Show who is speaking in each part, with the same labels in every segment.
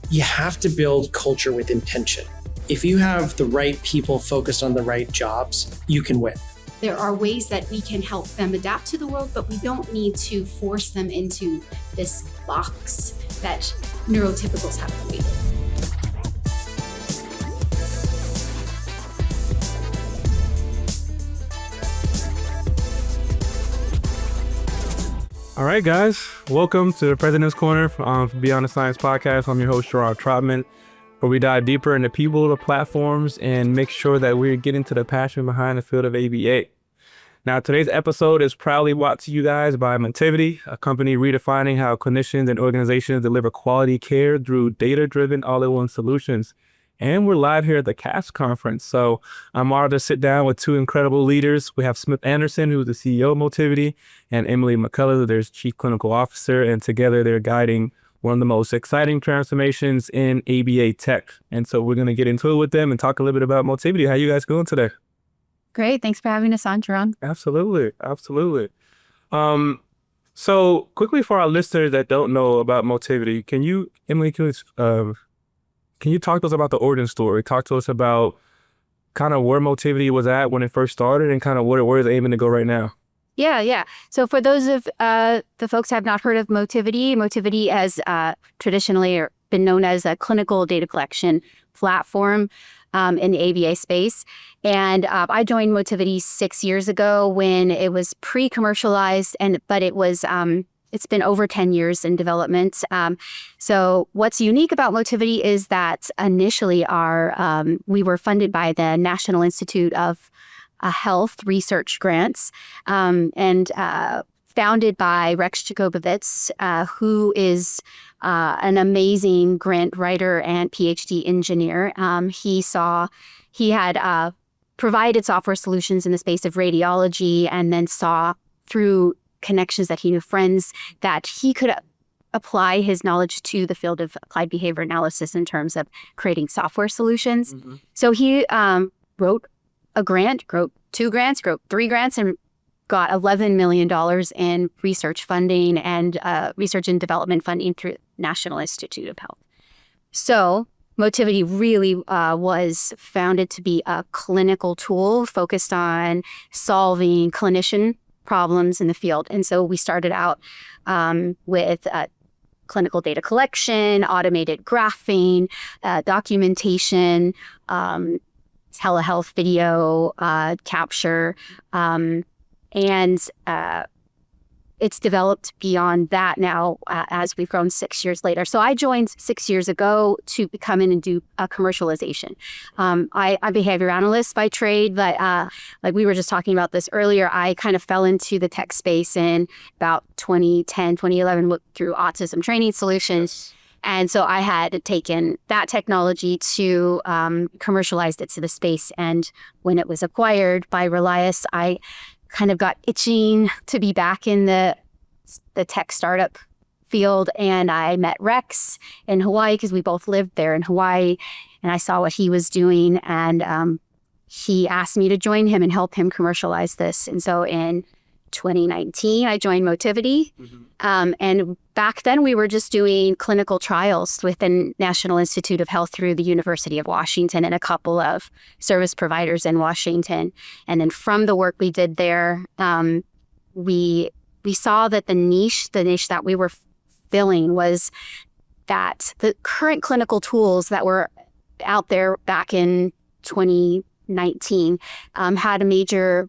Speaker 1: You have to build culture with intention. If you have the right people focused on the right jobs, you can win.
Speaker 2: There are ways that we can help them adapt to the world, but we don't need to force them into this box that neurotypicals have created.
Speaker 3: All right, guys, welcome to the President's Corner for Beyond the Science podcast. I'm your host, Gerard Trotman, where we dive deeper into people, the platforms, and make sure that we're getting to the passion behind the field of ABA. Now, today's episode is proudly brought to you guys by Motivity, a company redefining how clinicians and organizations deliver quality care through data-driven all-in-one solutions. And we're live here at the CAST conference. So I'm honored to sit down with two incredible leaders. We have Smith Anderson, who's the CEO of Motivity, and Emily McCullough, their Chief Clinical Officer. And together they're guiding one of the most exciting transformations in ABA tech. And so we're going to get into it with them and talk a little bit about Motivity. How you guys doing today?
Speaker 4: Great. Thanks for having us on, Jerron.
Speaker 3: Absolutely. So quickly for our listeners that don't know about Motivity, Emily, can you talk to us about the origin story? Talk to us about kind of where Motivity was at when it first started and kind of where it's aiming to go right now.
Speaker 4: Yeah. So for those of the folks who have not heard of Motivity has traditionally been known as a clinical data collection platform in the ABA space. And I joined Motivity 6 years ago when it was pre-commercialized, but it was it's been over 10 years in development. So what's unique about Motivity is that initially we were funded by the National Institute of Health Research Grants and founded by Rex Jacobowitz, who is an amazing grant writer and PhD engineer. He had provided software solutions in the space of radiology and then saw through connections that he knew, friends, that he could apply his knowledge to the field of applied behavior analysis in terms of creating software solutions. Mm-hmm. So he wrote a grant, wrote 2 grants, wrote 3 grants, and got $11 million in research funding and research and development funding through National Institute of Health. So Motivity really was founded to be a clinical tool focused on solving clinician problems in the field. And so we started out with clinical data collection, automated graphing, documentation, telehealth video capture, and it's developed beyond that now as we've grown 6 years later. So I joined 6 years ago to come in and do a commercialization. I'm a behavior analyst by trade, but like we were just talking about this earlier, I kind of fell into the tech space in about 2010, 2011, looked through Autism Training Solutions. And so I had taken that technology to commercialized it to the space. And when it was acquired by Relias, I kind of got itching to be back in the tech startup field. And I met Rex in Hawaii because we both lived there in Hawaii. And I saw what he was doing. And he asked me to join him and help him commercialize this. And so in 2019, I joined Motivity. Mm-hmm. And back then we were just doing clinical trials with the National Institute of Health through the University of Washington and a couple of service providers in Washington. And then from the work we did there, we saw that the niche that we were filling was that the current clinical tools that were out there back in 2019 had a major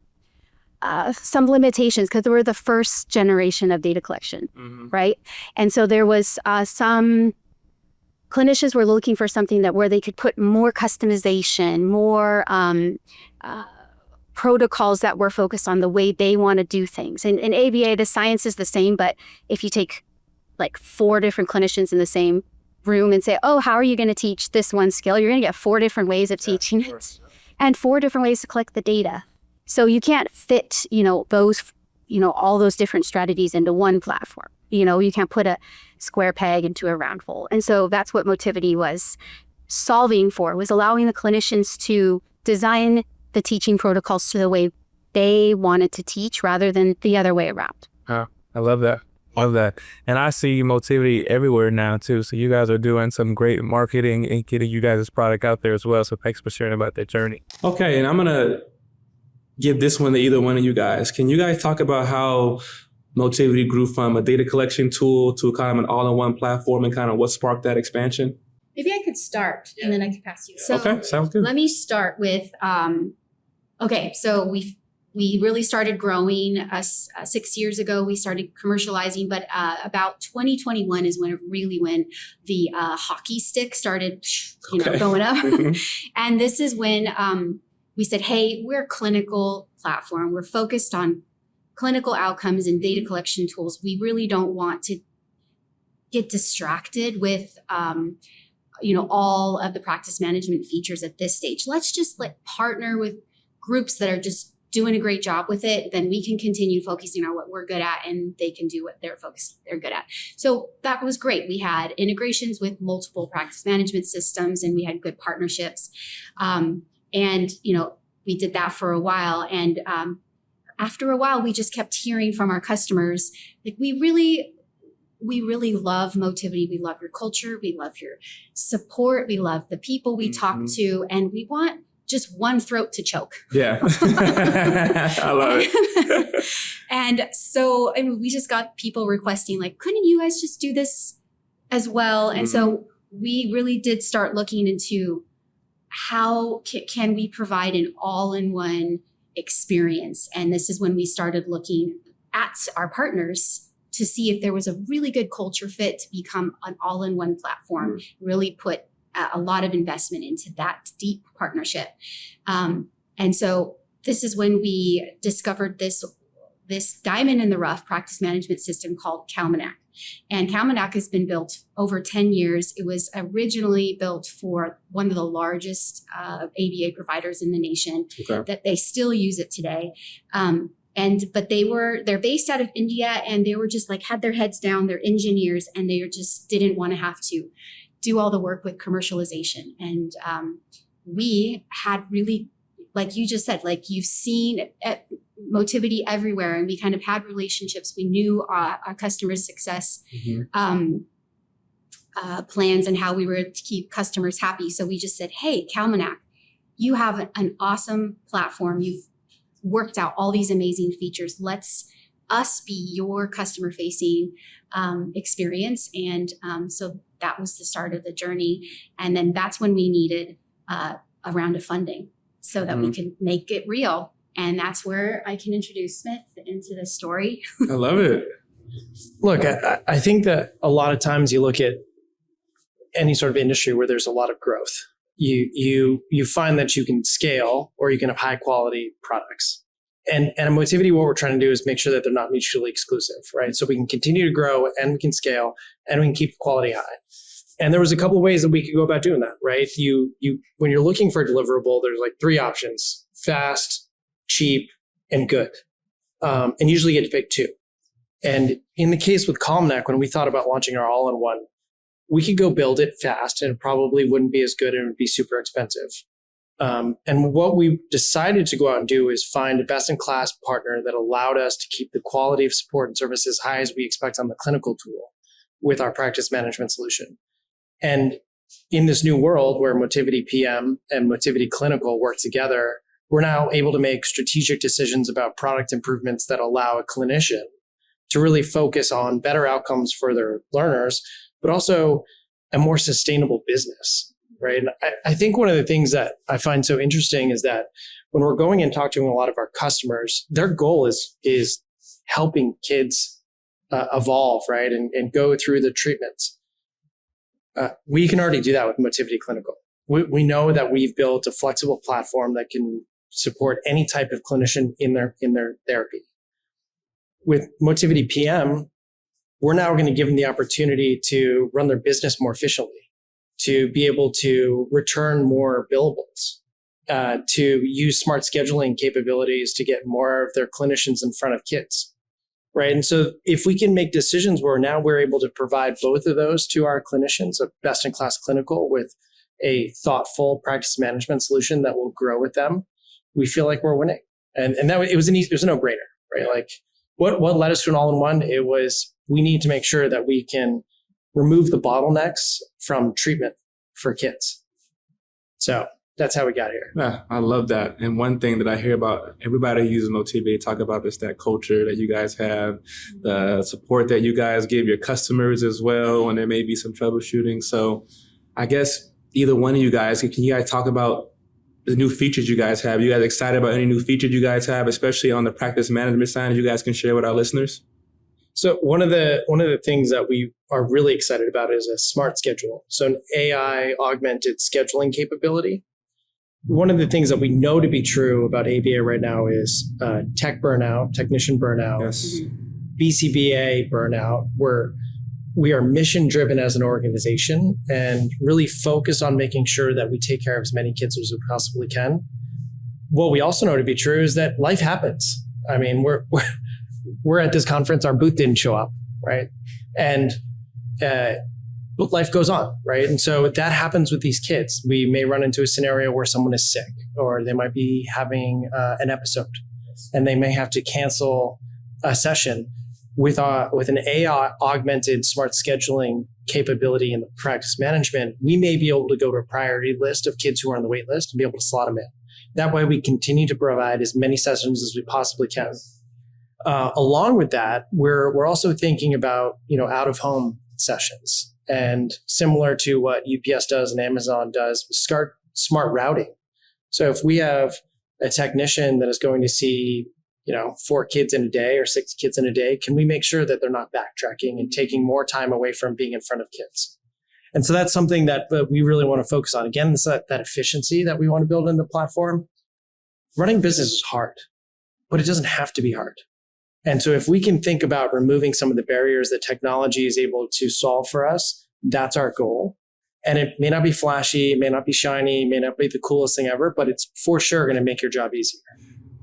Speaker 4: some limitations because they were the first generation of data collection, mm-hmm. right? And so there was some clinicians were looking for something where they could put more customization, more protocols that were focused on the way they want to do things. And in ABA, the science is the same, but if you take like 4 different clinicians in the same room and say, oh, how are you going to teach this one skill? You're going to get 4 different ways of teaching it and 4 different ways to collect the data. So you can't fit, all those different strategies into one platform. You can't put a square peg into a round hole. And so that's what Motivity was solving for, was allowing the clinicians to design the teaching protocols to the way they wanted to teach rather than the other way around.
Speaker 3: I love that. Love that. And I see Motivity everywhere now too. So you guys are doing some great marketing and getting you guys' product out there as well. So thanks for sharing about that journey. Okay, and I'm gonna give this one to either one of you guys. Can you guys talk about how Motivity grew from a data collection tool to kind of an all-in-one platform and kind of what sparked that expansion?
Speaker 2: Maybe I could start and then I could pass you. So
Speaker 3: okay, sounds good.
Speaker 2: Let me start with, so we really started growing 6 years ago. We started commercializing, but about 2021 is when the hockey stick started, going up. And this is when we said, hey, we're a clinical platform. We're focused on clinical outcomes and data collection tools. We really don't want to get distracted with, all of the practice management features at this stage. Let's just partner with groups that are just doing a great job with it. Then we can continue focusing on what we're good at and they can do what they're good at. So that was great. We had integrations with multiple practice management systems and we had good partnerships. We did that for a while. And after a while, we just kept hearing from our customers, we really love Motivity. We love your culture. We love your support. We love the people we talk to, and we want just one throat to choke.
Speaker 3: Yeah. I love it.
Speaker 2: And so we just got people requesting, couldn't you guys just do this as well? And so we really did start looking into how can we provide an all-in-one experience. And this is when we started looking at our partners to see if there was a really good culture fit to become an all-in-one platform, really put a lot of investment into that deep partnership. And so this is when we discovered this diamond in the rough practice management system called Kalmanak. And Kalmanak has been built over 10 years. It was originally built for one of the largest ABA providers in the nation, that they still use it today. But they're based out of India, and they were just had their heads down, they're engineers, and they just didn't want to have to do all the work with commercialization. And we had really, like you just said, you've seen Motivity everywhere, and we kind of had relationships. We knew our customers' success plans and how we were to keep customers happy. So we just said, hey, Kalmanak, you have an awesome platform. You've worked out all these amazing features. Let's us be your customer facing experience. And so that was the start of the journey. And then that's when we needed a round of funding so that we could make it real. And that's where I can introduce Smith into the story.
Speaker 3: I love it.
Speaker 1: Look, I think that a lot of times you look at any sort of industry where there's a lot of growth. You find that you can scale or you can have high quality products. And at Motivity, what we're trying to do is make sure that they're not mutually exclusive, right? So we can continue to grow and we can scale and we can keep quality high. And there was a couple of ways that we could go about doing that, right? You when you're looking for a deliverable, there's 3 options: fast, cheap, and good. And usually you get to pick 2. And in the case with Kalmanak, when we thought about launching our all-in-one, we could go build it fast and it probably wouldn't be as good and it would be super expensive. And what we decided to go out and do is find a best-in-class partner that allowed us to keep the quality of support and service as high as we expect on the clinical tool with our practice management solution. And in this new world where Motivity PM and Motivity Clinical work together, we're now able to make strategic decisions about product improvements that allow a clinician to really focus on better outcomes for their learners, but also a more sustainable business, right? And I think one of the things that I find so interesting is that when we're going and talking to a lot of our customers, their goal is helping kids evolve, right? And go through the treatments. We can already do that with Motivity Clinical. We know that we've built a flexible platform that can support any type of clinician in their therapy. With Motivity PM, we're now going to give them the opportunity to run their business more efficiently, to be able to return more billables, to use smart scheduling capabilities to get more of their clinicians in front of kids, right? And so if we can make decisions where now we're able to provide both of those to our clinicians, a best-in-class clinical with a thoughtful practice management solution that will grow with them, we feel like we're winning. And that it was a no-brainer, right? what led us to an all-in-one? It was, we need to make sure that we can remove the bottlenecks from treatment for kids. So that's how we got here.
Speaker 3: Yeah, I love that. And one thing that I hear about everybody who uses Motivity talk about is that culture that you guys have, the support that you guys give your customers as well when there may be some troubleshooting. So I guess either one of you guys, can you guys talk about the new features you guys have? You guys excited about any new features you guys have, especially on the practice management side, you guys can share with our listeners?
Speaker 1: So one of the things that we are really excited about is a smart schedule. So an AI augmented scheduling capability. One of the things that we know to be true about ABA right now is technician burnout,
Speaker 3: Yes.
Speaker 1: BCBA burnout, where we are mission driven as an organization and really focus on making sure that we take care of as many kids as we possibly can. What we also know to be true is that life happens. I mean, we're at this conference, our booth didn't show up, right? And but life goes on, right? And so that happens with these kids. We may run into a scenario where someone is sick, or they might be having an episode, and they may have to cancel a session. With an AI augmented smart scheduling capability in the practice management, we may be able to go to a priority list of kids who are on the wait list and be able to slot them in. That way, we continue to provide as many sessions as we possibly can. Along with that, we're also thinking about out of home sessions. And similar to what UPS does and Amazon does, start smart routing. So if we have a technician that is going to see, 4 kids in a day or 6 kids in a day, can we make sure that they're not backtracking and taking more time away from being in front of kids? And so that's something that we really want to focus on. Again, it's that efficiency that we want to build in the platform. Running business is hard, but it doesn't have to be hard. And so if we can think about removing some of the barriers that technology is able to solve for us, that's our goal. And it may not be flashy, it may not be shiny, it may not be the coolest thing ever, but it's for sure going to make your job easier.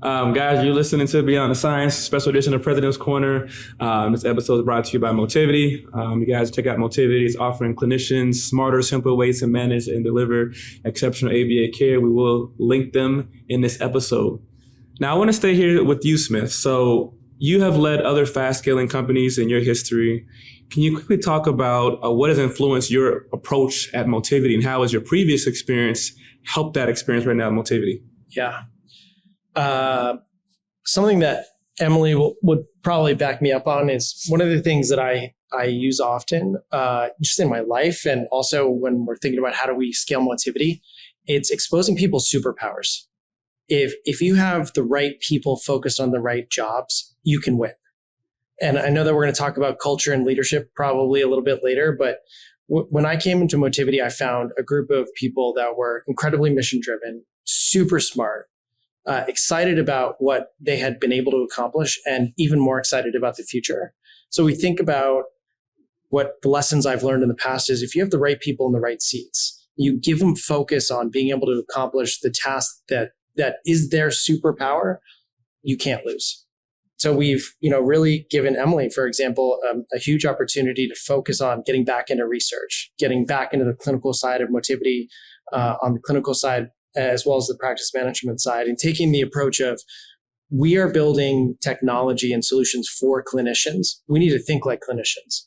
Speaker 3: Guys, you're listening to Beyond the Science, special edition of President's Corner. This episode is brought to you by Motivity. You guys check out Motivity. It's offering clinicians smarter, simpler ways to manage and deliver exceptional ABA care. We will link them in this episode. Now, I want to stay here with you, Smith. So you have led other fast-scaling companies in your history. Can you quickly talk about what has influenced your approach at Motivity, and how has your previous experience helped that experience right now at Motivity?
Speaker 1: Yeah. Something that Emily would probably back me up on is one of the things that I use often, just in my life, and also when we're thinking about how do we scale Motivity, it's exposing people's superpowers. If you have the right people focused on the right jobs, you can win. And I know that we're going to talk about culture and leadership probably a little bit later, but when I came into Motivity, I found a group of people that were incredibly mission driven, super smart, excited about what they had been able to accomplish, and even more excited about the future. So we think about what the lessons I've learned in the past is, if you have the right people in the right seats, you give them focus on being able to accomplish the task that is their superpower, you can't lose. So we've, really given Emily, for example, a huge opportunity to focus on getting back into research, getting back into the clinical side of Motivity, on the clinical side, as well as the practice management side, and taking the approach of, we are building technology and solutions for clinicians. We need to think like clinicians.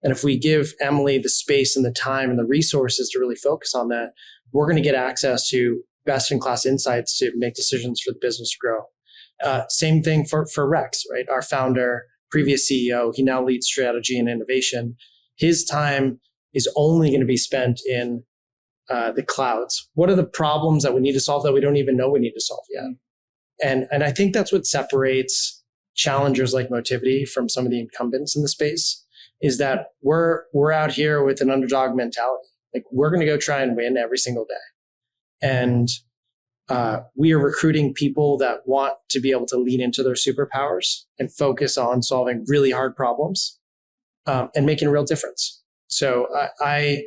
Speaker 1: And if we give Emily the space and the time and the resources to really focus on that, we're going to get access to best-in-class insights to make decisions for the business to grow. Same thing for Rex, right? Our founder, previous CEO, he now leads strategy and innovation. His time is only going to be spent in the clouds. What are the problems that we need to solve that we don't even know we need to solve yet? And I think that's what separates challengers like Motivity from some of the incumbents in the space, is that we're out here with an underdog mentality. Like, we're going to go try and win every single day. And we are recruiting people that want to be able to lean into their superpowers and focus on solving really hard problems and making a real difference. So I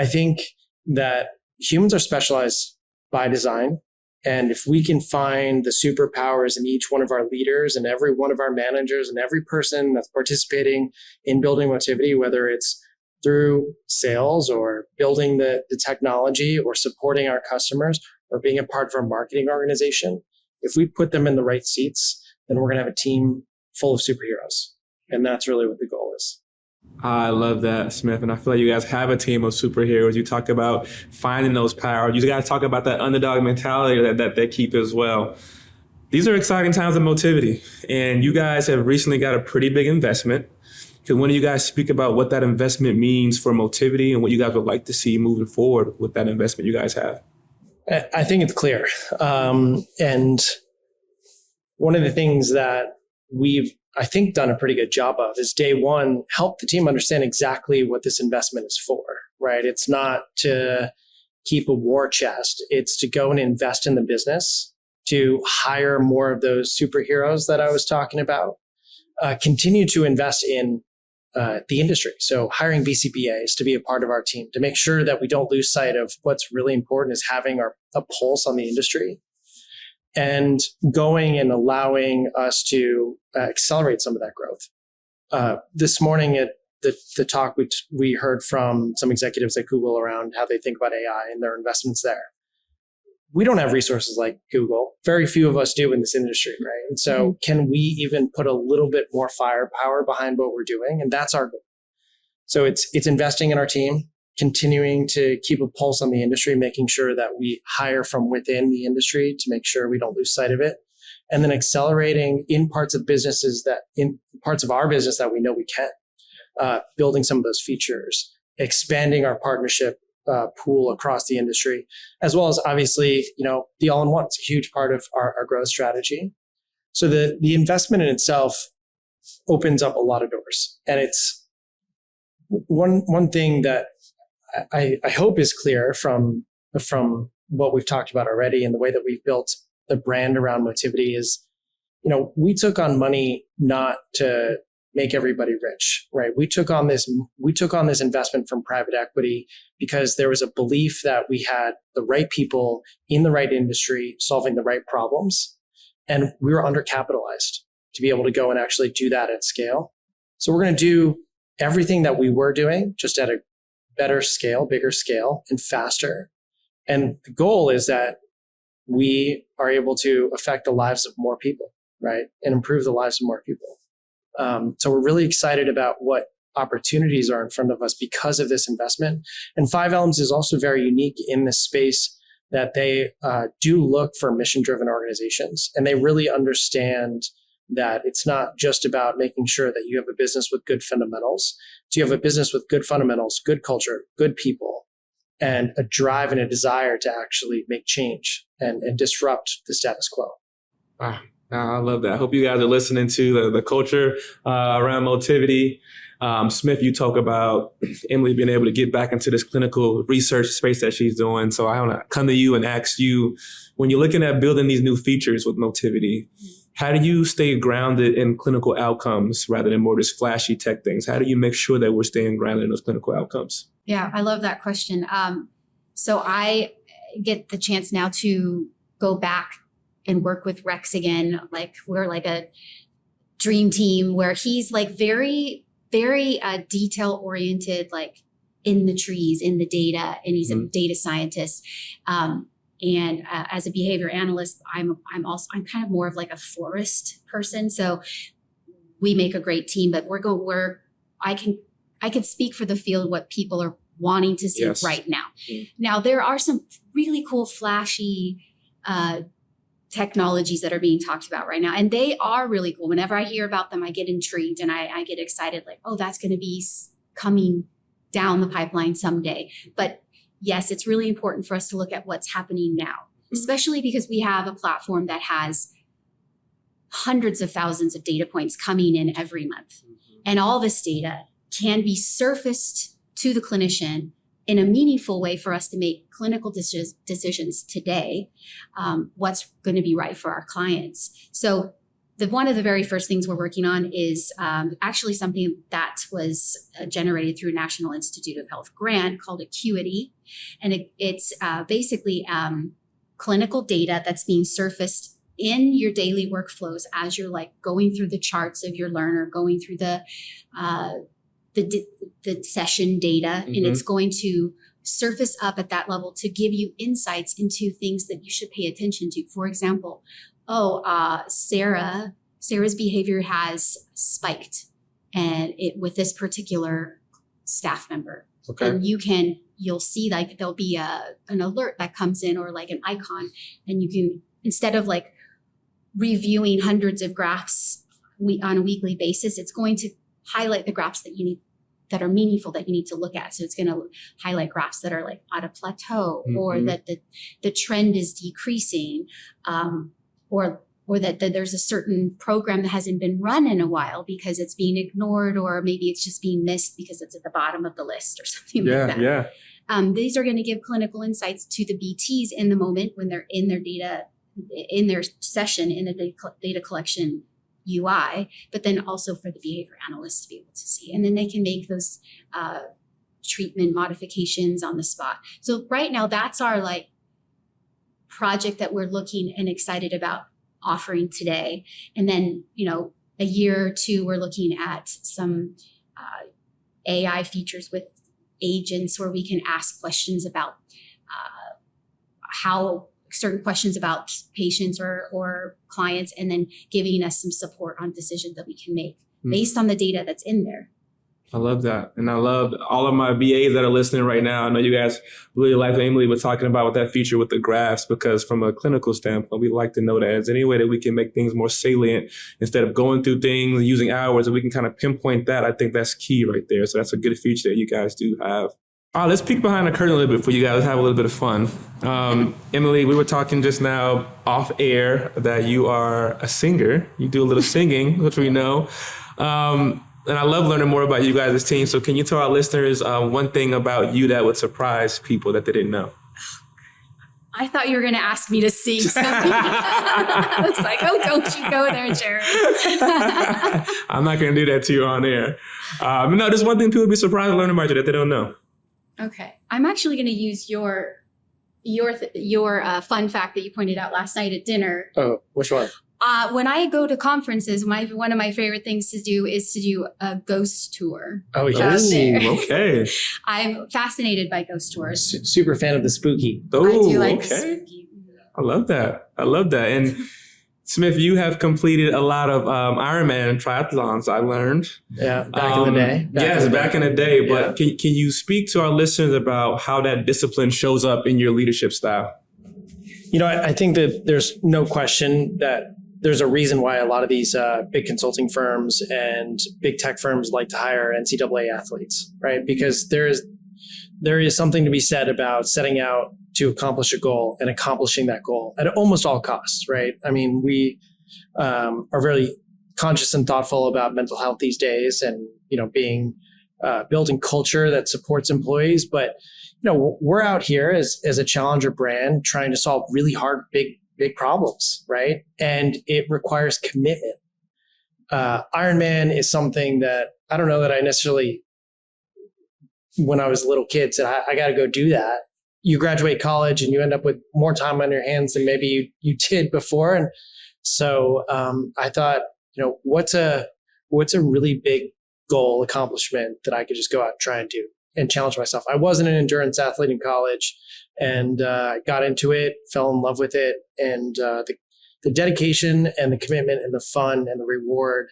Speaker 1: think that humans are specialized by design. And if we can find the superpowers in each one of our leaders and every one of our managers and every person that's participating in building Motivity, whether it's through sales or building the technology or supporting our customers or being a part of our marketing organization, if we put them in the right seats, then we're going to have a team full of superheroes. And that's really what the goal is.
Speaker 3: I love that, Smith. And I feel like you guys have a team of superheroes. You talk about finding those powers. You guys talk about that underdog mentality that they keep as well. These are exciting times of Motivity. And you guys have recently got a pretty big investment. Can one of you guys speak about what that investment means for Motivity and what you guys would like to see moving forward with that investment you guys have?
Speaker 1: I think it's clear. And one of the things that we've, I think, done a pretty good job of is day one, help the team understand exactly what this investment is for, right? It's not to keep a war chest. It's to go and invest in the business, to hire more of those superheroes that I was talking about, continue to invest in the industry. So hiring BCBAs to be a part of our team, to make sure that we don't lose sight of what's really important is having a pulse on the industry and going and allowing us to accelerate some of that growth. This morning at the talk, we heard from some executives at Google around how they think about AI and their investments there. We don't have resources like Google. Very few of us do in this industry, right? And so can we even put a little bit more firepower behind what we're doing? And that's our goal. So it's investing in our team, continuing to keep a pulse on the industry, making sure that we hire from within the industry to make sure we don't lose sight of it. And then accelerating in parts of our business that we know we can, building some of those features, expanding our partnership pool across the industry, as well as obviously, the all-in-one. It's a huge part of our growth strategy. So the investment in itself opens up a lot of doors. And it's one thing that I hope is clear from what we've talked about already and the way that we've built the brand around Motivity is, we took on money not to make everybody rich, right? We took on this investment from private equity because there was a belief that we had the right people in the right industry solving the right problems. And we were undercapitalized to be able to go and actually do that at scale. So we're going to do everything that we were doing just at a better scale, bigger scale, and faster. And the goal is that we are able to affect the lives of more people, right? And improve the lives of more people. So we're really excited about what opportunities are in front of us because of this investment. And 5 Elms is also very unique in this space that they do look for mission-driven organizations. And they really understand that it's not just about making sure that you have a business with good fundamentals. So you have a business with good fundamentals, good culture, good people, and a drive and a desire to actually make change and disrupt the status quo.
Speaker 3: Wow. I love that. I hope you guys are listening to the culture around Motivity. Smith, you talk about Emily being able to get back into this clinical research space that she's doing. So I want to come to you and ask you, when you're looking at building these new features with Motivity, how do you stay grounded in clinical outcomes rather than more just flashy tech things? How do you make sure that we're staying grounded in those clinical outcomes?
Speaker 2: Yeah, I love that question. So I get the chance now to go back and work with Rex again. Like we're like a dream team where he's like very, very detail oriented, like in the trees, in the data, and he's a data scientist. And as a behavior analyst, I'm kind of more of like a forest person. So we make a great team, but I can speak for the field what people are wanting to see right now. Now there are some really cool, flashy technologies that are being talked about right now. And they are really cool. Whenever I hear about them, I get intrigued and I get excited, like, oh, that's going to be coming down the pipeline someday. But yes, it's really important for us to look at what's happening now, especially because we have a platform that has hundreds of thousands of data points coming in every month. And all this data can be surfaced to the clinician in a meaningful way for us to make clinical decisions today, what's going to be right for our clients. So one of the very first things we're working on is actually something that was generated through a National Institute of Health grant called Acuity. And it's basically clinical data that's being surfaced in your daily workflows as you're like going through the charts of your learner, going through the session data, and it's going to surface up at that level to give you insights into things that you should pay attention to. For example, Sarah Sarah's behavior has spiked and with this particular staff member.
Speaker 3: Okay.
Speaker 2: And you'll see like there'll be an alert that comes in or like an icon, and you can, instead of like reviewing hundreds of graphs on a weekly basis, it's going to highlight the graphs that you need, that are meaningful, that you need to look at. So it's going to highlight graphs that are like at a plateau, or that the trend is decreasing, or that there's a certain program that hasn't been run in a while because it's being ignored, or maybe it's just being missed because it's at the bottom of the list or something like that.
Speaker 3: Yeah.
Speaker 2: These are going to give clinical insights to the BTs in the moment when they're in their data, in their session in the data collection UI, but then also for the behavior analysts to be able to see. And then they can make those treatment modifications on the spot. So right now, that's our like project that we're looking and excited about offering today. And then, a year or two, we're looking at some AI features with agents where we can ask questions about certain questions about patients or clients, and then giving us some support on decisions that we can make based on the data that's in there.
Speaker 3: I love that. And I love all of my VAs that are listening right now. I know you guys really like what Emily was talking about with that feature with the graphs, because from a clinical standpoint, we like to know that there's any way that we can make things more salient instead of going through things and using hours, and we can kind of pinpoint that. I think that's key right there. So that's a good feature that you guys do have. All right, let's peek behind the curtain a little bit for you guys. Let's have a little bit of fun. Emily, we were talking just now off air that you are a singer. You do a little singing, which we know. And I love learning more about you guys' team. So can you tell our listeners one thing about you that would surprise people that they didn't know?
Speaker 2: I thought you were going to ask me to sing something. I was like, oh, don't you go there, Jared.
Speaker 3: I'm not going to do that to you on air. No, there's one thing people would be surprised to learn about you that they don't know.
Speaker 2: Okay. I'm actually going to use your fun fact that you pointed out last night at dinner.
Speaker 1: Oh, which one?
Speaker 2: When I go to conferences, one of my favorite things to do is to do a ghost tour.
Speaker 1: Oh, yes.
Speaker 3: Okay.
Speaker 2: I'm fascinated by ghost tours.
Speaker 1: Super fan of the spooky.
Speaker 3: Oh,
Speaker 2: I do like
Speaker 3: okay.
Speaker 2: spooky.
Speaker 3: I love that. And Smith, you have completed a lot of Ironman triathlons, I learned.
Speaker 1: Yeah, back in the day.
Speaker 3: Back in the day. But can you speak to our listeners about how that discipline shows up in your leadership style?
Speaker 1: I think that there's no question that there's a reason why a lot of these big consulting firms and big tech firms like to hire NCAA athletes, right? Because there is something to be said about setting out to accomplish a goal and accomplishing that goal at almost all costs, right? I mean, we are very conscious and thoughtful about mental health these days, and being building culture that supports employees. But we're out here as a challenger brand trying to solve really hard, big problems, right? And it requires commitment. Ironman is something that I don't know that I necessarily, when I was a little kid, said, I got to go do that. You graduate college and you end up with more time on your hands than maybe you did before. And so I thought, what's a really big goal accomplishment that I could just go out and try and do and challenge myself. I wasn't an endurance athlete in college, and got into it, fell in love with it. And the dedication and the commitment and the fun and the reward,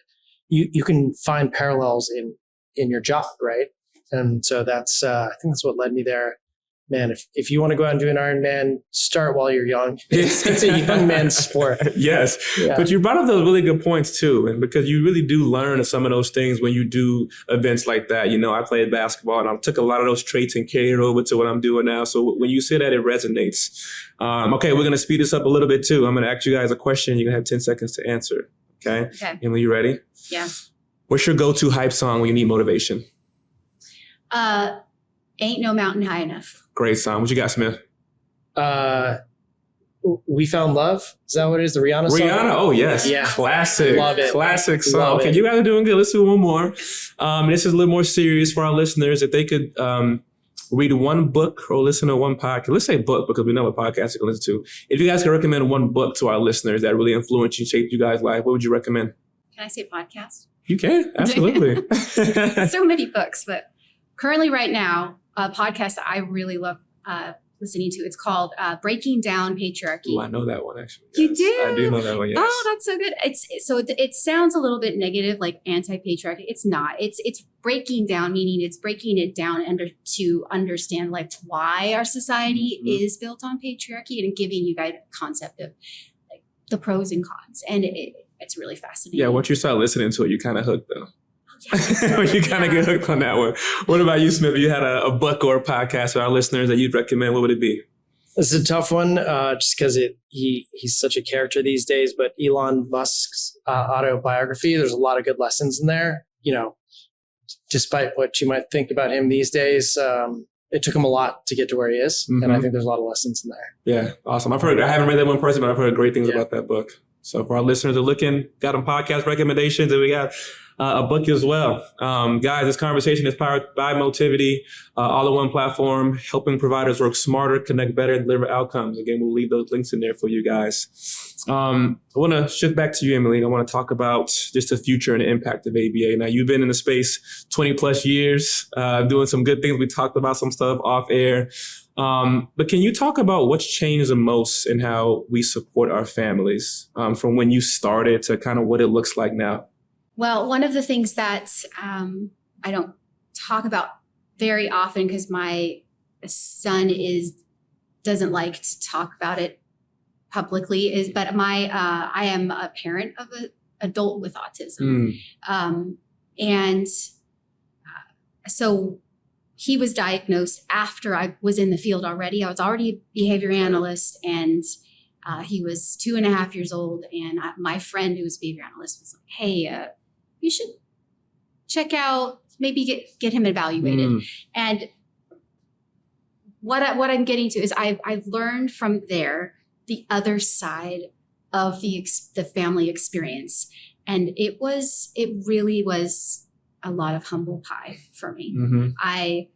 Speaker 1: you can find parallels in your job, right? And so that's, I think that's what led me there. Man, if you want to go out and do an Ironman, start while you're young. It's a young man's sport.
Speaker 3: Yes. Yeah. But you brought up those really good points too. And because you really do learn some of those things when you do events like that. I played basketball and I took a lot of those traits and carried it over to what I'm doing now. So when you say that, it resonates. Okay, we're going to speed this up a little bit too. I'm going to ask you guys a question. You're going to have 10 seconds to answer. Okay. Emily, you ready?
Speaker 2: Yeah.
Speaker 3: What's your go-to hype song when you need motivation?
Speaker 2: Ain't No Mountain High Enough.
Speaker 3: Great song. What you got, Smith?
Speaker 1: We Found Love. Is that what it is? The Rihanna song?
Speaker 3: Rihanna. Oh, yes.
Speaker 1: Yeah.
Speaker 3: Classic.
Speaker 1: Love it.
Speaker 3: Classic song.
Speaker 1: Love
Speaker 3: okay,
Speaker 1: it.
Speaker 3: you guys are doing good. Let's do one more. This is a little more serious for our listeners. If they could read one book or listen to one podcast. Let's say book because we know what podcast you can listen to. If you guys can recommend one book to our listeners that really influenced you, shaped you guys' life, what would you recommend?
Speaker 2: Can I say podcast?
Speaker 3: You can. Absolutely.
Speaker 2: So many books, but currently right now, a podcast that I really love listening to. It's called Breaking Down Patriarchy.
Speaker 3: Ooh, I know that one actually.
Speaker 2: You do?
Speaker 3: I do know that one. Yes.
Speaker 2: Oh, that's so good. It sounds a little bit negative, like anti-patriarchy. It's not. It's breaking down, meaning it's breaking it down to understand like why our society is built on patriarchy, and giving you guys a concept of like the pros and cons. And it's really fascinating.
Speaker 3: Yeah, once you start listening to it, you kind of hooked though. You kind of get hooked on that one. What about you, Smith? If you had a book or a podcast for our listeners that you'd recommend, what would it be?
Speaker 1: This is a tough one, just because he's such a character these days. But Elon Musk's autobiography, there's a lot of good lessons in there. You know, despite what you might think about him these days, it took him a lot to get to where he is, and I think there's a lot of lessons in there. Yeah,
Speaker 3: awesome. I haven't read that one person, but I've heard great things about that book. So for our listeners who are looking, got them podcast recommendations, and we got a book as well. Guys, this conversation is powered by Motivity, all-in-one platform, helping providers work smarter, connect better, and deliver outcomes. Again, we'll leave those links in there for you guys. I want to shift back to you, Emily. I want to talk about just the future and the impact of ABA. Now, you've been in the space 20 plus years, doing some good things. We talked about some stuff off air. But can you talk about what's changed the most in how we support our families from when you started to kind of what it looks like now?
Speaker 2: Well, one of the things that I don't talk about very often because my son doesn't like to talk about it publicly but I am a parent of an adult with autism. So he was diagnosed after I was in the field already. I was already a behavior analyst, and he was 2.5 years old. And my friend who was a behavior analyst was like, hey, you should check out, maybe get him evaluated. And what I'm getting to is I've learned from there the other side of the family experience. And it really was a lot of humble pie for me. I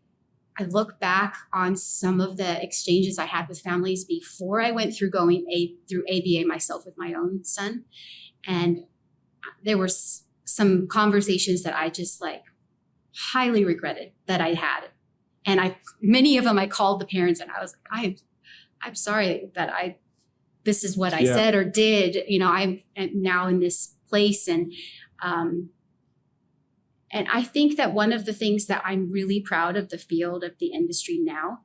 Speaker 2: look back on some of the exchanges I had with families before I went through through ABA myself with my own son. And there were some conversations that I just like highly regretted that I had. And many of them I called the parents and I was like, I'm sorry that this is what I said or did. You know, I'm now in this place. And I think that one of the things that I'm really proud of the field of the industry now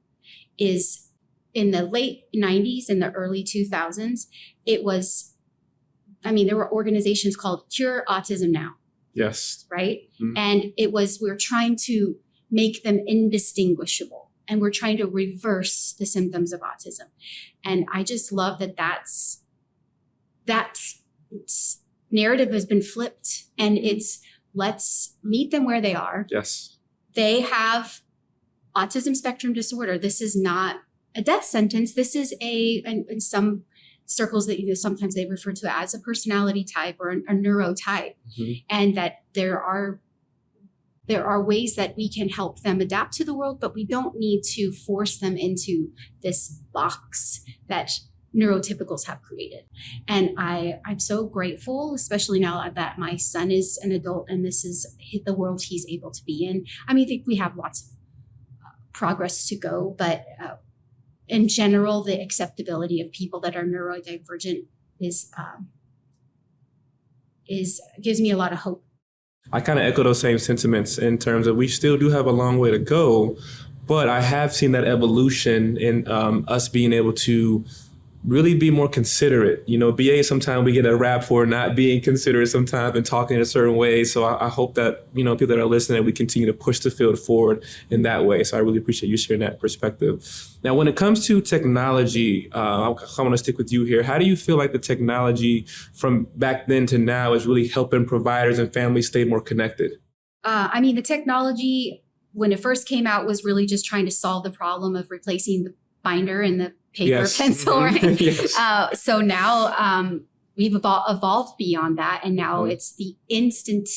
Speaker 2: is in the late 90s and the early 2000s, there were organizations called Cure Autism Now.
Speaker 3: Yes.
Speaker 2: Right. And we're trying to make them indistinguishable, and we're trying to reverse the symptoms of autism. And I just love that narrative has been flipped, and it's let's meet them where they are.
Speaker 3: Yes.
Speaker 2: They have autism spectrum disorder. This is not a death sentence. This is in some circles that sometimes they refer to as a personality type or a neurotype, and that there are ways that we can help them adapt to the world, but we don't need to force them into this box that neurotypicals have created. And I'm so grateful, especially now that my son is an adult and this is the world he's able to be in. I think we have lots of progress to go, but in general, the acceptability of people that are neurodivergent gives me a lot of hope.
Speaker 3: I kind of echo those same sentiments in terms of we still do have a long way to go, but I have seen that evolution in us being able to really be more considerate. BA, sometimes we get a rap for not being considerate sometimes and talking in a certain way. So I hope that, people that are listening, that we continue to push the field forward in that way. So I really appreciate you sharing that perspective. Now, when it comes to technology, I want to stick with you here. How do you feel like the technology from back then to now is really helping providers and families stay more connected?
Speaker 2: The technology, when it first came out, was really just trying to solve the problem of replacing the binder and the paper pencil, right?
Speaker 3: Yes.
Speaker 2: So now we've evolved beyond that, and now it's the instant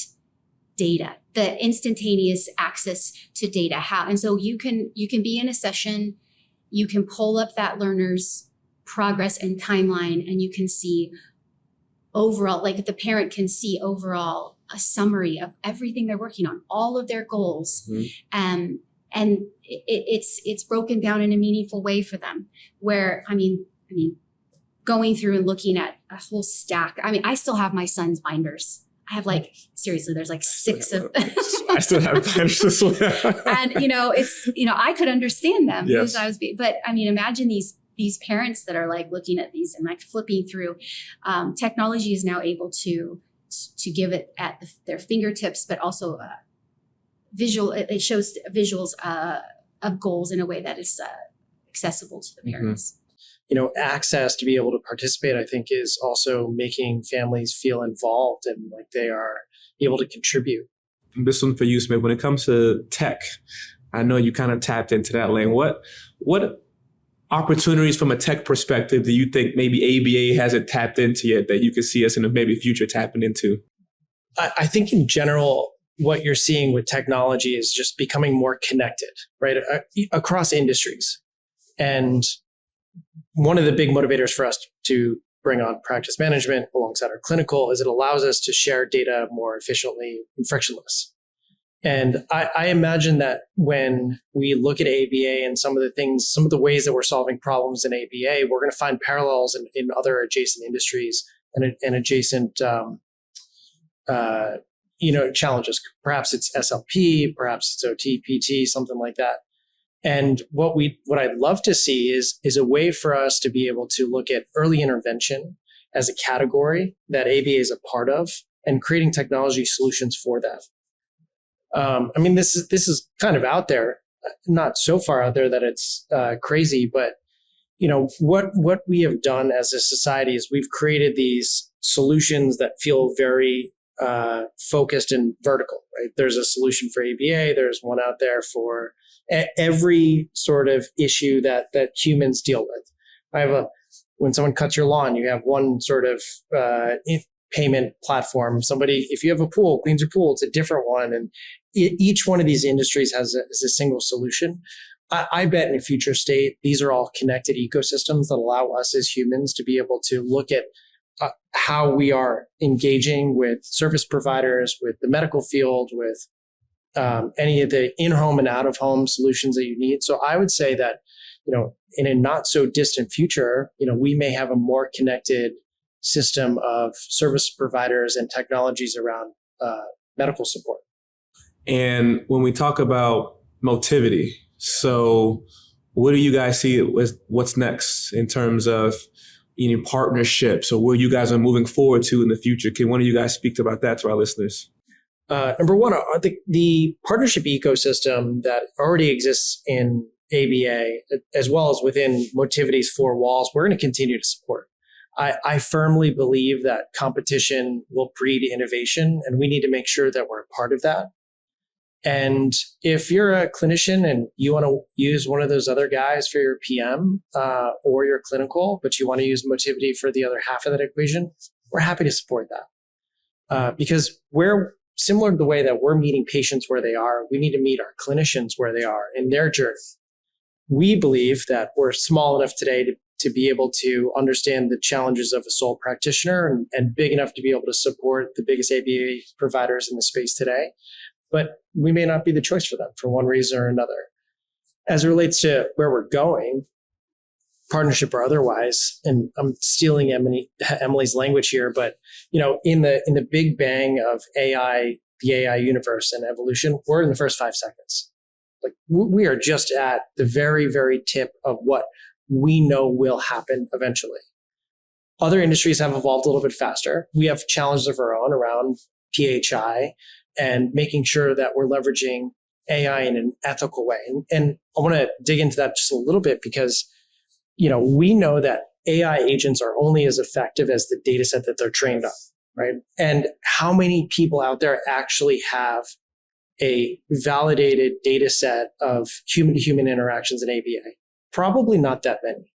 Speaker 2: data, the instantaneous access to data. And so you can be in a session, you can pull up that learner's progress and timeline, and you can see overall, like the parent can see overall a summary of everything they're working on, all of their goals. and it's broken down in a meaningful way for them. Where I mean, going through and looking at a whole stack. I mean, I still have my son's binders. I have like, seriously, there's like 6 of them.
Speaker 3: I still have binders this way.
Speaker 2: And it's I could understand them
Speaker 3: Yes.
Speaker 2: because but I mean, imagine these parents that are like looking at these and like flipping through. Technology is now able to give it at their fingertips, but also visual. It shows visuals of goals in a way that is accessible to the parents.
Speaker 1: Access to be able to participate, I think, is also making families feel involved and like they are able to contribute.
Speaker 3: This one for you, Smith. When it comes to tech, I know you kind of tapped into that lane. What opportunities from a tech perspective do you think maybe ABA hasn't tapped into yet that you could see us in the maybe future tapping into?
Speaker 1: I think in general, what you're seeing with technology is just becoming more connected, right? Across industries. And one of the big motivators for us to bring on practice management alongside our clinical is it allows us to share data more efficiently and frictionless. And I imagine that when we look at ABA and some of the ways that we're solving problems in ABA, we're going to find parallels in other adjacent industries and adjacent challenges. Perhaps it's SLP, perhaps it's OT, PT, something like that. And what I'd love to see is a way for us to be able to look at early intervention as a category that ABA is a part of and creating technology solutions for that. This is kind of out there, not so far out there that it's crazy, but what we have done as a society is we've created these solutions that feel very focused and vertical, right? There's a solution for ABA. There's one out there for every sort of issue that humans deal with. When someone cuts your lawn, you have one sort of payment platform. If you have a pool, cleans your pool, it's a different one. And each one of these industries has a single solution. I bet in a future state, these are all connected ecosystems that allow us as humans to be able to look at how we are engaging with service providers, with the medical field, with any of the in-home and out-of-home solutions that you need. So I would say that, in a not so distant future, we may have a more connected system of service providers and technologies around medical support.
Speaker 3: And when we talk about Motivity, so what do you guys see what's next in terms of any partnerships or where you guys are moving forward to in the future? Can one of you guys speak about that to our listeners?
Speaker 1: Number one, the partnership ecosystem that already exists in ABA, as well as within Motivity's 4 walls, we're going to continue to support. I firmly believe that competition will breed innovation, and we need to make sure that we're a part of that. And if you're a clinician and you want to use one of those other guys for your PM or your clinical, but you want to use Motivity for the other half of that equation, we're happy to support that. Because we're similar to the way that we're meeting patients where they are, we need to meet our clinicians where they are in their journey. We believe that we're small enough today to be able to understand the challenges of a sole practitioner and big enough to be able to support the biggest ABA providers in the space today. But we may not be the choice for them for one reason or another. As it relates to where we're going, partnership or otherwise, and I'm stealing Emily's language here, but in the big bang of AI, the AI universe and evolution, we're in the first 5 seconds. Like we are just at the very, very tip of what we know will happen eventually. Other industries have evolved a little bit faster. We have challenges of our own around PHI and making sure that we're leveraging AI in an ethical way. And I want to dig into that just a little bit because, we know that AI agents are only as effective as the data set that they're trained on, right? And how many people out there actually have a validated data set of human-to-human interactions in ABA? Probably not that many,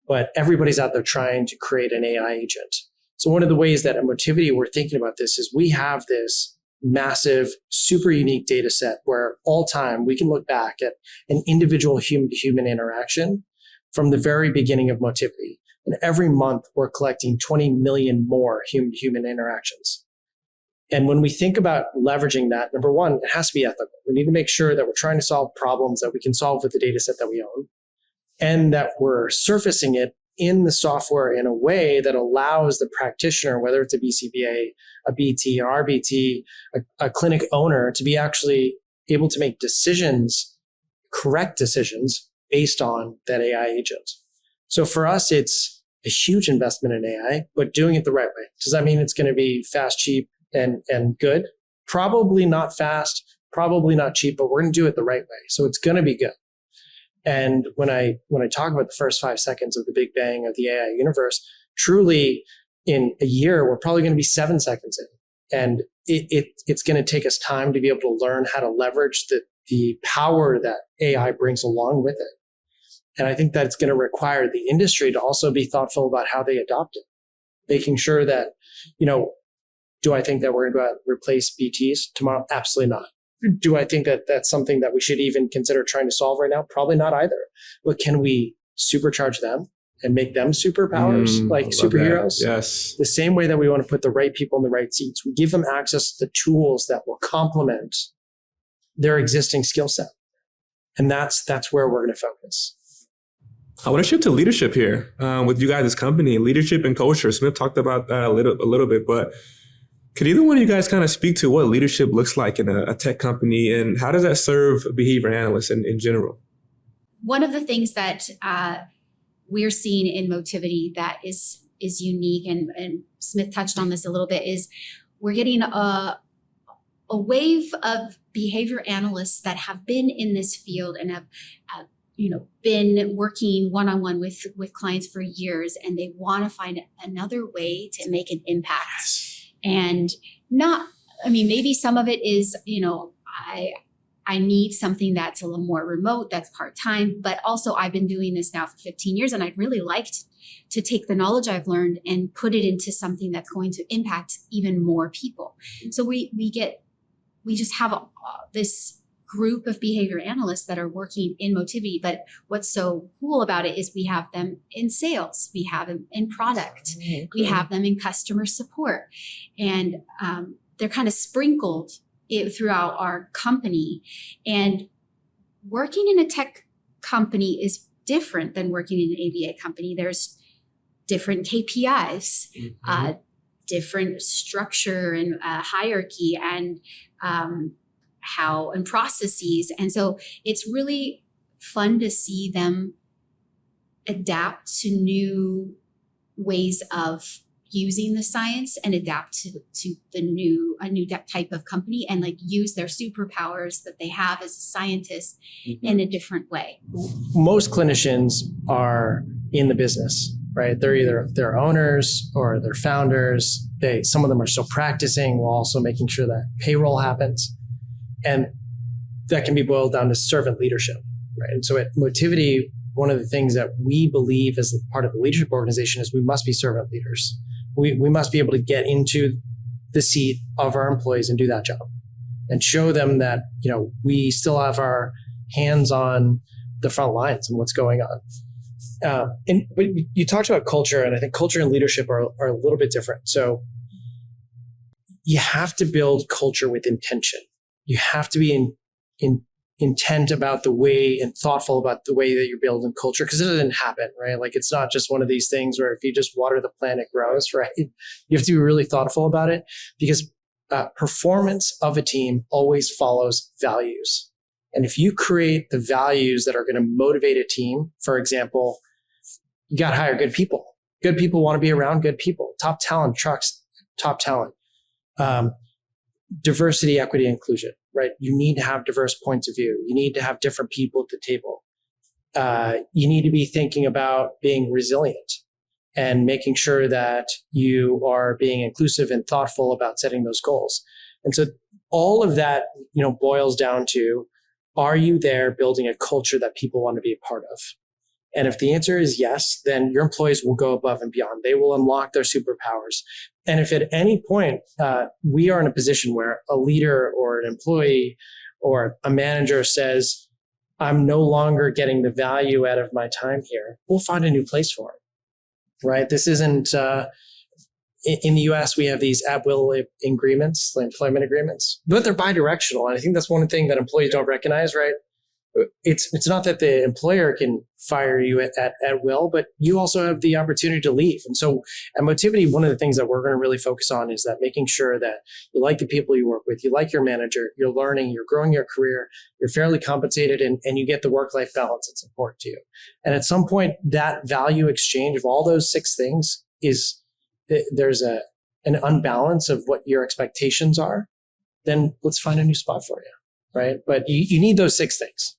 Speaker 1: but everybody's out there trying to create an AI agent. So one of the ways that at Motivity we're thinking about this is we have this massive, super unique data set where all time we can look back at an individual human-to-human interaction from the very beginning of Motivity. And every month we're collecting 20 million more human-to-human interactions. And when we think about leveraging that, number one, it has to be ethical. We need to make sure that we're trying to solve problems that we can solve with the data set that we own, and that we're surfacing it in the software in a way that allows the practitioner, whether it's a BCBA, a BT, or RBT, a clinic owner, to be actually able to make decisions, correct decisions based on that AI agent. So for us, it's a huge investment in AI, but doing it the right way. Does that mean it's going to be fast, cheap, and good? Probably not fast, probably not cheap, but we're going to do it the right way. So it's going to be good. And when I talk about the first 5 seconds of the big bang of the AI universe, truly in a year, we're probably going to be 7 seconds in. And it's going to take us time to be able to learn how to leverage the power that AI brings along with it. And I think that it's going to require the industry to also be thoughtful about how they adopt it, making sure that, do I think that we're going to go out and replace BTs tomorrow? Absolutely not. Do I think that that's something that we should even consider trying to solve right now? Probably not either. But can we supercharge them and make them superpowers, like superheroes?
Speaker 3: That. Yes.
Speaker 1: The same way that we want to put the right people in the right seats. We give them access to the tools that will complement their existing skill set. And that's where we're going to focus.
Speaker 3: I want to shift to leadership here with you guys' company, leadership and culture. Smith talked about that a little bit, but could either one of you guys kind of speak to what leadership looks like in a tech company, and how does that serve behavior analysts in general?
Speaker 2: One of the things that we're seeing in Motivity that is unique, and Smith touched on this a little bit, is we're getting a wave of behavior analysts that have been in this field and have been working one-on-one with clients for years, and they want to find another way to make an impact.
Speaker 3: Yes.
Speaker 2: And maybe some of it is, I need something that's a little more remote, that's part-time, but also I've been doing this now for 15 years, and I'd really like to take the knowledge I've learned and put it into something that's going to impact even more people. So we just have this group of behavior analysts that are working in Motivity. But what's so cool about it is we have them in sales, we have them in product, we have them in customer support, and they're kind of sprinkled throughout our company. And working in a tech company is different than working in an ABA company. There's different KPIs, different structure and hierarchy, and and processes. And so it's really fun to see them adapt to new ways of using the science and adapt to a new type of company, and use their superpowers that they have as a scientist in a different way.
Speaker 1: Most clinicians are in the business, right? They're either their owners or they're founders. Some of them are still practicing while also making sure that payroll happens. And that can be boiled down to servant leadership, right? And so at Motivity, one of the things that we believe as part of the leadership organization is we must be servant leaders. We must be able to get into the seat of our employees and do that job and show them that, we still have our hands on the front lines and what's going on. But you talked about culture, and I think culture and leadership are a little bit different. So you have to build culture with intention. You have to be intent about the way and thoughtful about the way that you're building culture, because it doesn't happen, right? It's not just one of these things where if you just water the plant, it grows, right? You have to be really thoughtful about it, because performance of a team always follows values. And if you create the values that are going to motivate a team, for example, you got to hire good people. Good people want to be around good people. Top talent attracts top talent. Diversity, equity, inclusion, right? You need to have diverse points of view. You need to have different people at the table. You need to be thinking about being resilient and making sure that you are being inclusive and thoughtful about setting those goals. And so all of that, boils down to, are you there building a culture that people want to be a part of? And if the answer is yes, then your employees will go above and beyond. They will unlock their superpowers. And if at any point we are in a position where a leader or an employee or a manager says, I'm no longer getting the value out of my time here, we'll find a new place for them, right? This isn't, in the US, we have these at-will agreements, like employment agreements, but they're bidirectional. And I think that's one thing that employees don't recognize, right? It's not that the employer can fire you at will, but you also have the opportunity to leave. And so at Motivity, one of the things that we're going to really focus on is that making sure that you like the people you work with, you like your manager, you're learning, you're growing your career, you're fairly compensated, and you get the work-life balance that's important to you. And at some point, that value exchange of all those 6 things is, there's an unbalance of what your expectations are, then let's find a new spot for you, right? But you need those 6 things.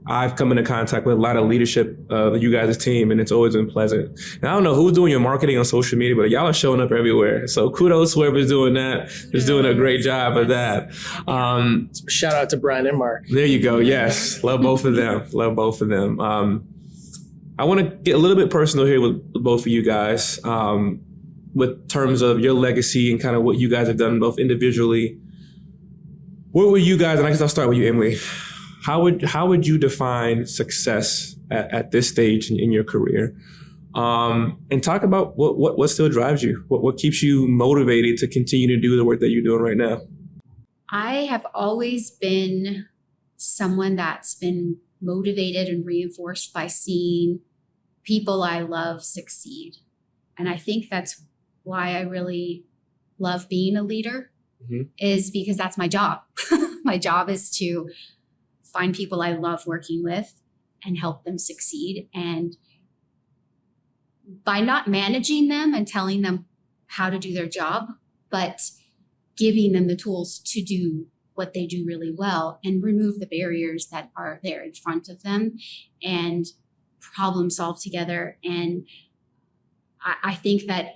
Speaker 3: I've come into contact with a lot of leadership of you guys' team, and it's always been pleasant. And I don't know who's doing your marketing on social media, but y'all are showing up everywhere. So kudos whoever's doing that is doing a great job of that.
Speaker 1: Shout out to Brian and Mark.
Speaker 3: There you go. Yes. Love both of them. Love both of them. I want to get a little bit personal here with both of you guys, with terms of your legacy and kind of what you guys have done both individually. Where were you guys? And I guess I'll start with you, Emily. How would you define success at this stage in your career? And talk about what still drives you, what keeps you motivated to continue to do the work that you're doing right now.
Speaker 2: I have always been someone that's been motivated and reinforced by seeing people I love succeed. And I think that's why I really love being a leader, is because that's my job. My job is to find people I love working with and help them succeed. And by not managing them and telling them how to do their job, but giving them the tools to do what they do really well and remove the barriers that are there in front of them and problem solve together. And I think that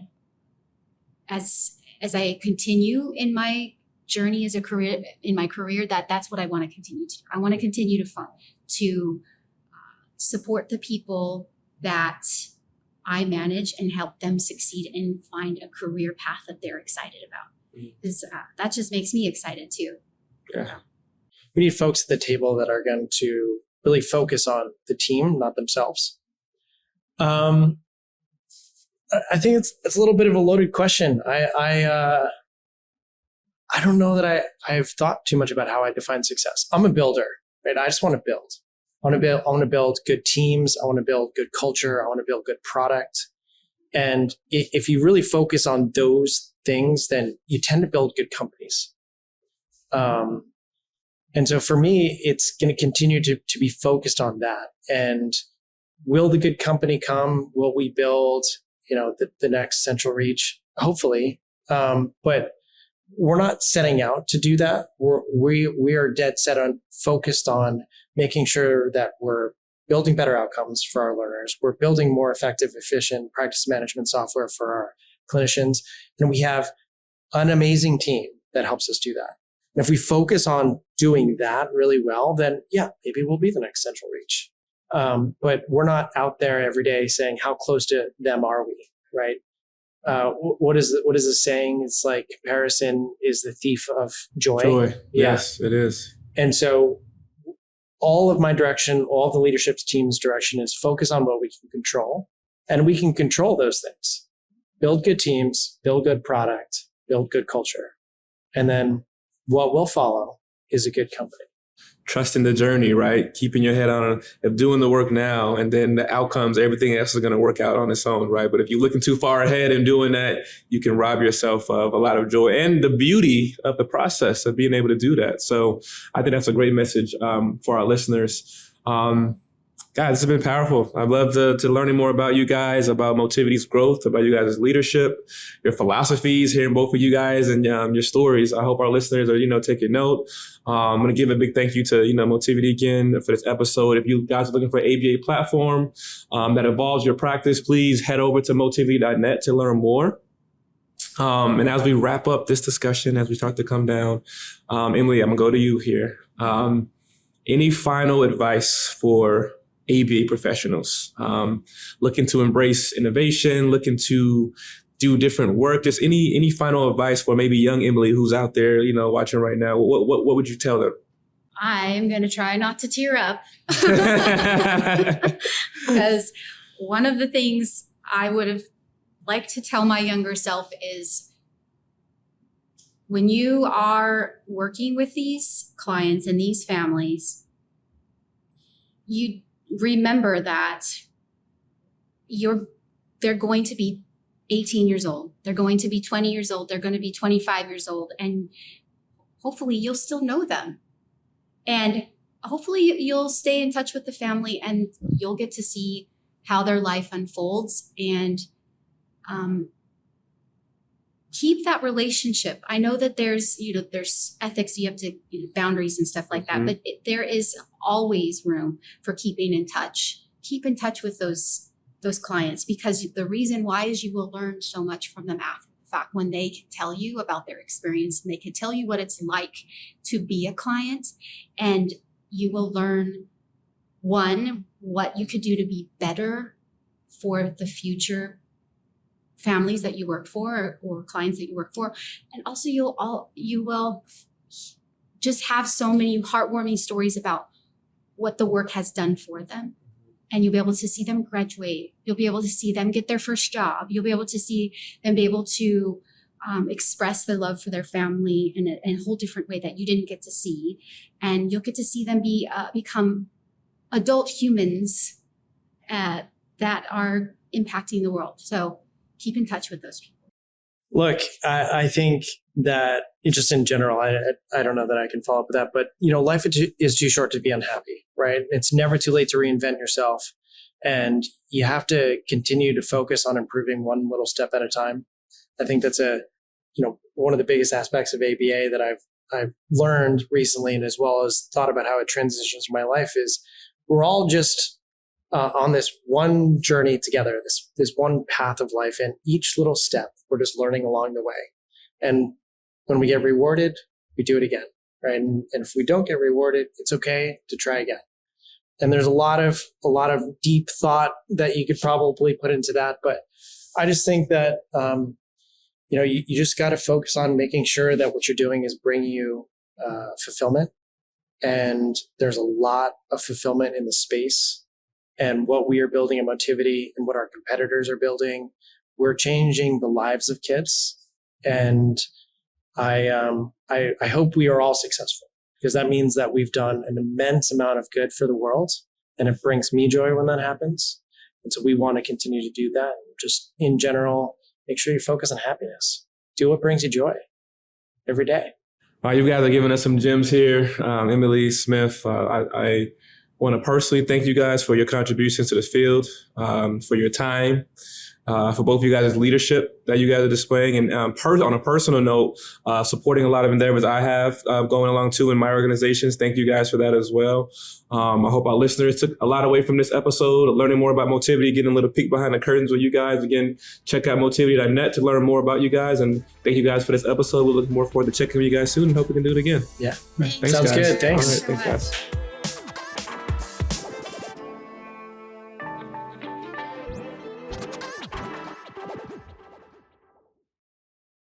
Speaker 2: as I continue in my journey as a career, in my career, that's what I want to continue to do. I want to continue to support the people that I manage and help them succeed and find a career path that they're excited about. Because that just makes me excited too.
Speaker 1: Yeah. We need folks at the table that are going to really focus on the team, not themselves. I think it's a little bit of a loaded question. I don't know that I've thought too much about how I define success. I'm a builder, right? I just want to build. I want to build good teams. I want to build good culture. I want to build good product. And if you really focus on those things, then you tend to build good companies. And so for me, it's going to continue to be focused on that. And will the good company come? Will we build, the next Central Reach? Hopefully. But we're not setting out to do that. We are dead set on focused on making sure that we're building better outcomes for our learners. We're building more effective, efficient practice management software for our clinicians. And we have an amazing team that helps us do that. And if we focus on doing that really well, then maybe we'll be the next Central Reach. But we're not out there every day saying, how close to them are we, right? What is the saying? It's like comparison is the thief of joy.
Speaker 3: Joy. Yes, it is.
Speaker 1: And so all of my direction, all the leadership team's direction is focus on what we can control. And we can control those things. Build good teams, build good product, build good culture. And then what will follow is a good company.
Speaker 3: Trusting the journey, right? Keeping your head on of doing the work now, and then the outcomes, everything else is going to work out on its own, right? But if you're looking too far ahead and doing that, you can rob yourself of a lot of joy and the beauty of the process of being able to do that. So I think that's a great message for our listeners. Guys, this has been powerful. I'd love to learning more about you guys, about Motivity's growth, about you guys' leadership, your philosophies, hearing both of you guys and your stories. I hope our listeners are, taking note. I'm going to give a big thank you to, Motivity again for this episode. If you guys are looking for an ABA platform that evolves your practice, please head over to motivity.net to learn more. And as we wrap up this discussion, as we start to come down, Emily, I'm going to go to you here. Any final advice for ABA professionals looking to embrace innovation, looking to do different work? Just any final advice for maybe young Emily who's out there, watching right now? What would you tell them?
Speaker 2: I'm going to try not to tear up because one of the things I would have like to tell my younger self is when you are working with these clients and these families, you remember that they're going to be 18 years old. They're going to be 20 years old. They're going to be 25 years old. And hopefully you'll still know them. And hopefully you'll stay in touch with the family and you'll get to see how their life unfolds and keep that relationship. I know that there's ethics, you have to, boundaries and stuff like that, but there is always room for keeping in touch. Keep in touch with those clients, because the reason why is you will learn so much from them after the fact when they can tell you about their experience and they can tell you what it's like to be a client, and you will learn, one, what you could do to be better for the future families that you work for or clients that you work for. And also you will just have so many heartwarming stories about what the work has done for them. And you'll be able to see them graduate. You'll be able to see them get their first job. You'll be able to see them be able to express their love for their family in a whole different way that you didn't get to see. And you'll get to see them become adult humans that are impacting the world. So keep in touch with those people.
Speaker 1: Look, I think that just in general, I don't know that I can follow up with that, but life is too short to be unhappy, right? It's never too late to reinvent yourself, and you have to continue to focus on improving one little step at a time. I think that's one of the biggest aspects of ABA that I've learned recently, and as well as thought about how it transitions in my life, is we're all just on this one journey together, this one path of life, and each little step we're just learning along the way. And when we get rewarded, we do it again, right? And if we don't get rewarded, it's okay to try again. And there's a lot of deep thought that you could probably put into that, but I just think that you just got to focus on making sure that what you're doing is bringing you fulfillment. And there's a lot of fulfillment in the space. And what we are building at Motivity and what our competitors are building, we're changing the lives of kids. And I hope we are all successful, because that means that we've done an immense amount of good for the world, and it brings me joy when that happens. And so we want to continue to do that. Just in general, make sure you focus on happiness. Do what brings you joy every day.
Speaker 3: You guys are giving us some gems here. Emily, Smith, I want to personally thank you guys for your contributions to this field, for your time, for both of you guys' leadership that you guys are displaying, and on a personal note, supporting a lot of endeavors I have going along too in my organizations. Thank you guys for that as well. I hope our listeners took a lot away from this episode, learning more about Motivity, getting a little peek behind the curtains with you guys. Again, check out motivity.net to learn more about you guys, and thank you guys for this episode. We'll look more forward to checking with you guys soon and hope we can do it again.
Speaker 1: Yeah.
Speaker 3: Thanks,
Speaker 1: Sounds
Speaker 3: guys.
Speaker 1: good. Thanks.
Speaker 3: All right, thanks, guys.